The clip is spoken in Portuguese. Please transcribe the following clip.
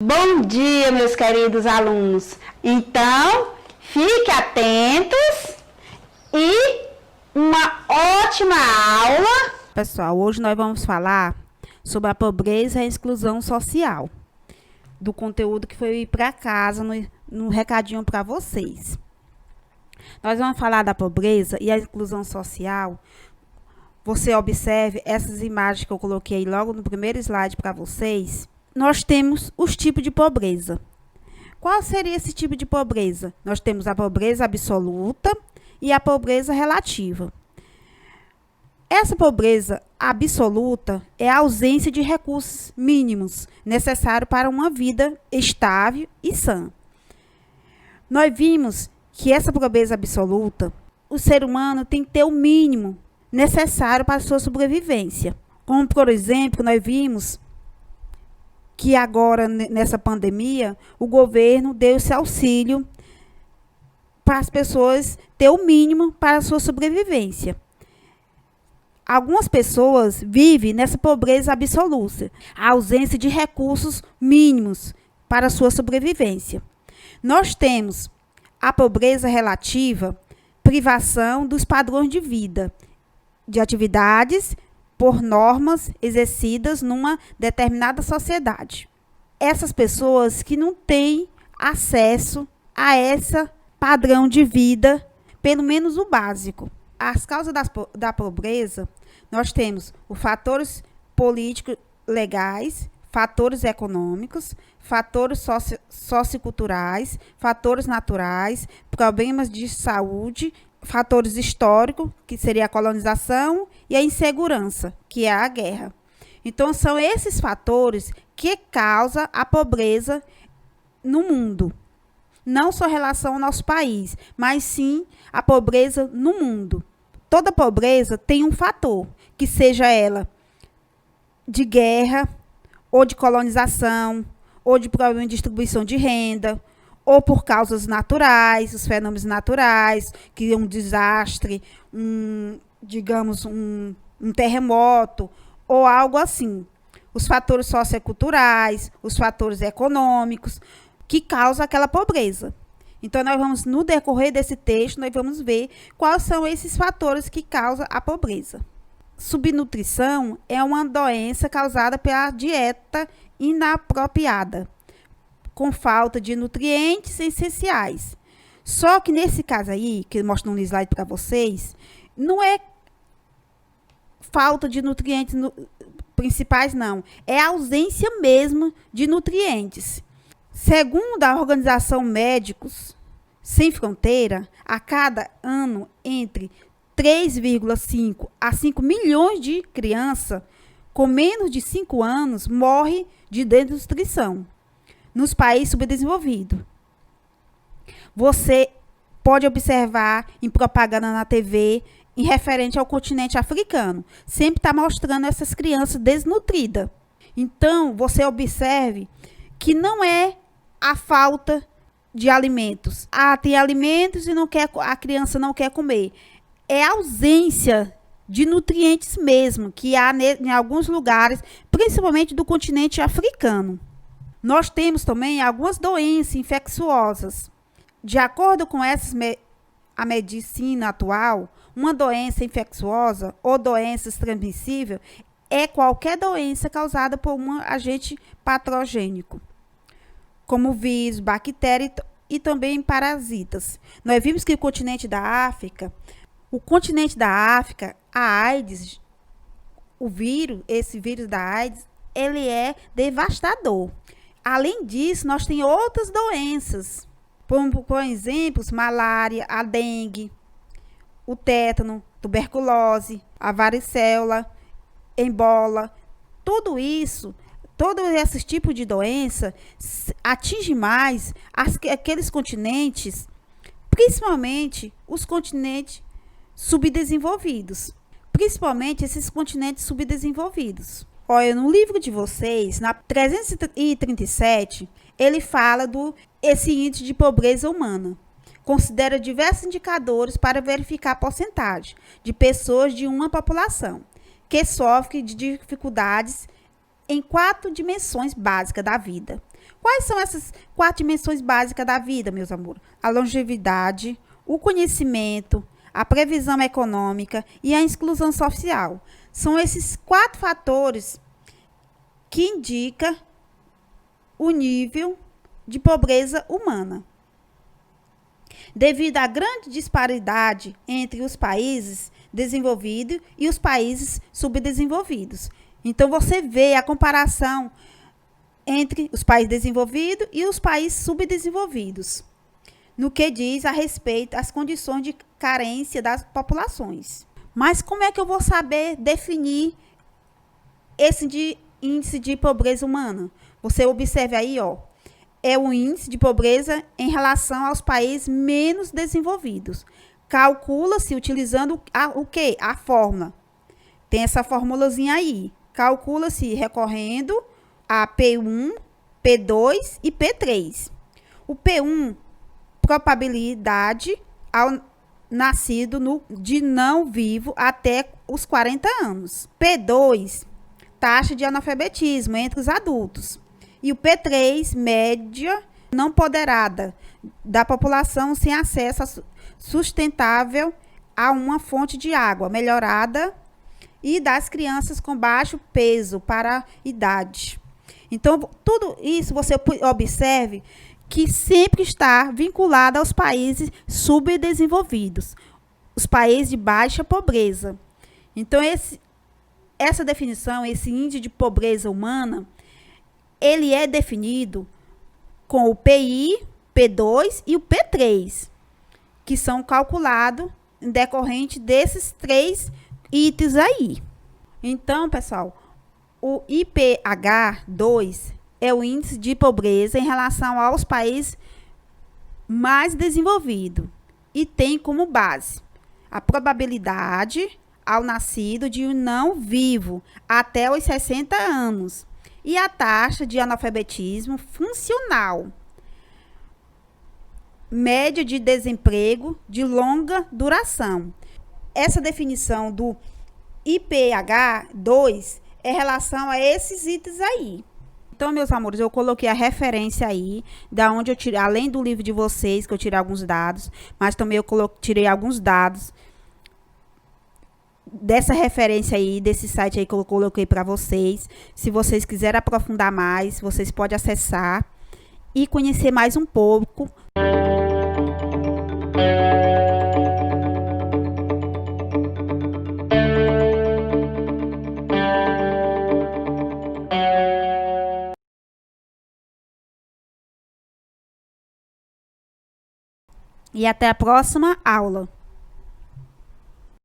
Bom dia, meus queridos alunos. Então, fiquem atentos e uma ótima aula. Pessoal, hoje nós vamos falar sobre a pobreza e a exclusão social, do conteúdo que foi para casa no recadinho para vocês. Nós vamos falar da pobreza e a exclusão social. Você observe essas imagens que eu coloquei logo no primeiro slide para vocês. Nós temos os tipos de pobreza. Qual seria esse tipo de pobreza? Nós temos a pobreza absoluta e a pobreza relativa. Essa pobreza absoluta é a ausência de recursos mínimos necessários para uma vida estável e sã. Nós vimos que essa pobreza absoluta, o ser humano tem que ter o mínimo necessário para a sua sobrevivência. Como, por exemplo, nós vimos que agora, nessa pandemia, o governo deu esse auxílio para as pessoas ter o mínimo para a sua sobrevivência. Algumas pessoas vivem nessa pobreza absoluta, a ausência de recursos mínimos para a sua sobrevivência. Nós temos a pobreza relativa, privação dos padrões de vida, de atividades por normas exercidas numa determinada sociedade. Essas pessoas que não têm acesso a esse padrão de vida, pelo menos o básico. As causas da pobreza, nós temos os fatores políticos legais, fatores econômicos, fatores socioculturais, fatores naturais, problemas de saúde, fatores históricos, que seria a colonização, e a insegurança, que é a guerra. Então, são esses fatores que causam a pobreza no mundo. Não só em relação ao nosso país, mas sim a pobreza no mundo. Toda pobreza tem um fator, que seja ela de guerra, ou de colonização, ou de problema de distribuição de renda, ou por causas naturais, os fenômenos naturais, que é um desastre, um terremoto, ou algo assim. Os fatores socioculturais, os fatores econômicos, que causam aquela pobreza. Então, nós vamos, no decorrer desse texto, nós vamos ver quais são esses fatores que causam a pobreza. Subnutrição é uma doença causada pela dieta inapropriada, com falta de nutrientes essenciais. Só que nesse caso aí, que eu mostro no slide para vocês, não é falta de nutrientes principais, não. É a ausência mesmo de nutrientes. Segundo a Organização Médicos Sem Fronteira, a cada ano, entre 3,5 a 5 milhões de crianças com menos de 5 anos morrem de desnutrição nos países subdesenvolvidos. Você pode observar em propaganda na TV, em referente ao continente africano. Sempre está mostrando essas crianças desnutridas. Então, você observe que não é a falta de alimentos. Tem alimentos e a criança não quer comer. É a ausência de nutrientes mesmo, que há em alguns lugares, principalmente do continente africano. Nós temos também algumas doenças infecciosas. De acordo com a medicina atual, uma doença infecciosa ou doença transmissível é qualquer doença causada por um agente patogênico, como vírus, bactéria e também parasitas. Nós vimos que o continente da África, a AIDS, esse vírus da AIDS, ele é devastador. Além disso, nós temos outras doenças, por exemplo, malária, a dengue, o tétano, tuberculose, a varicela, ebola. Tudo isso, todos esses tipos de doença atinge mais aqueles continentes, principalmente os continentes subdesenvolvidos. Principalmente esses continentes subdesenvolvidos. Olha, no livro de vocês, na 337, ele fala esse índice de pobreza humana. Considera diversos indicadores para verificar a porcentagem de pessoas de uma população que sofre de dificuldades em 4 dimensões básicas da vida: Quais são essas 4 dimensões básicas da vida, meus amores? A longevidade, o conhecimento, a previsão econômica e a exclusão social. São esses 4 fatores que indicam o nível de pobreza humana. Devido à grande disparidade entre os países desenvolvidos e os países subdesenvolvidos. Então, você vê a comparação entre os países desenvolvidos e os países subdesenvolvidos, no que diz a respeito às condições de carência das populações. Mas como é que eu vou saber definir esse índice de pobreza humana? Você observe aí, ó, é o índice de pobreza em relação aos países menos desenvolvidos. Calcula-se utilizando o quê? A fórmula. Tem essa formulazinha aí. Calcula-se recorrendo a P1, P2 e P3. O P1, probabilidade ao nascido de não vivo até os 40 anos. P2, taxa de analfabetismo entre os adultos. E o P3, média não ponderada da população sem acesso sustentável a uma fonte de água melhorada e das crianças com baixo peso para a idade. Então, tudo isso você observe que sempre está vinculado aos países subdesenvolvidos, os países de baixa pobreza. Então, essa definição, esse índice de pobreza humana, ele é definido com o PI, P2 e o P3, que são calculados em decorrente desses 3 itens aí. Então, pessoal, o IPH2 é o índice de pobreza em relação aos países mais desenvolvidos e tem como base a probabilidade ao nascido de um não vivo até os 60 anos e a taxa de analfabetismo funcional, média de desemprego de longa duração. Essa definição do IPH2 é em relação a esses itens aí. Então, meus amores, eu coloquei a referência aí, da onde eu tirei, além do livro de vocês, que eu tirei alguns dados, mas também eu tirei alguns dados dessa referência aí, desse site aí que eu coloquei para vocês. Se vocês quiserem aprofundar mais, vocês podem acessar e conhecer mais um pouco. E até a próxima aula.